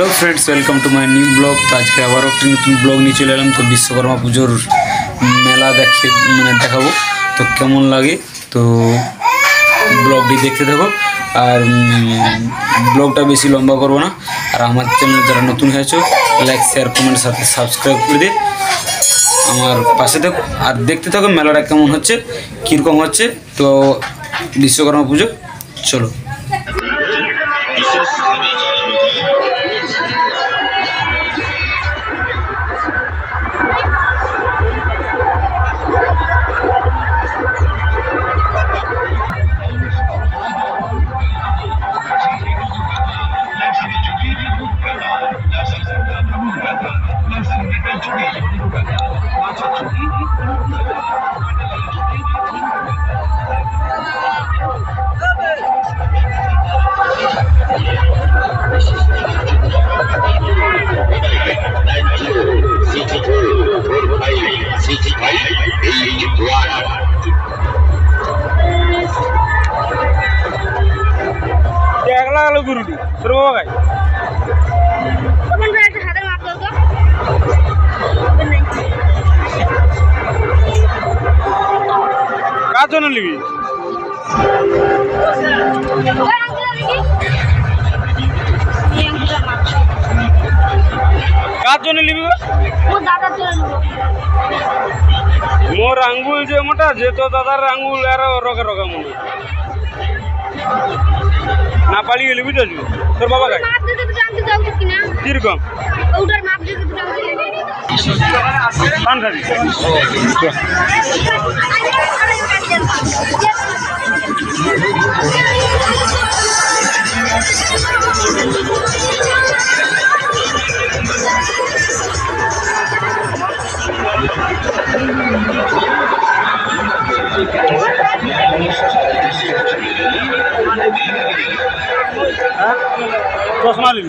Hello friends, welcome to my new blog. तो आज के आबार एक नतून ब्लॉग नहीं चले एलाम। तो विश्वकर्मा पुजोर मेला देखे मैं देखाबो तो केमन लागे तो ब्लॉगटी देखते थको। और ब्लॉगटा बेशी लम्बा करब ना। और हमारे चैनल जरा नतून हয়েছো लाइक शेयर कमेंट साथे सबसक्राइब कर दे আমার পাশে থাকো আর দেখতে থাকো মেলাটা কেমন হচ্ছে কীরকম হচ্ছে। তো বিশ্বকর্মা পুজো চলো। गुरुटी तर बाबा काय का जण लिबी का जण लिबी मोर आंगुल जे मोटा जे तो दादार आंगुल यार रोगा रोगा मन ना पाली गेली बुझा जू তোর বাবা গায় মাপ দিতে তো জানতে যাও কি না কি রকম ওটার মাপ দিতে তো জানতে পান খাবি चश्मा ली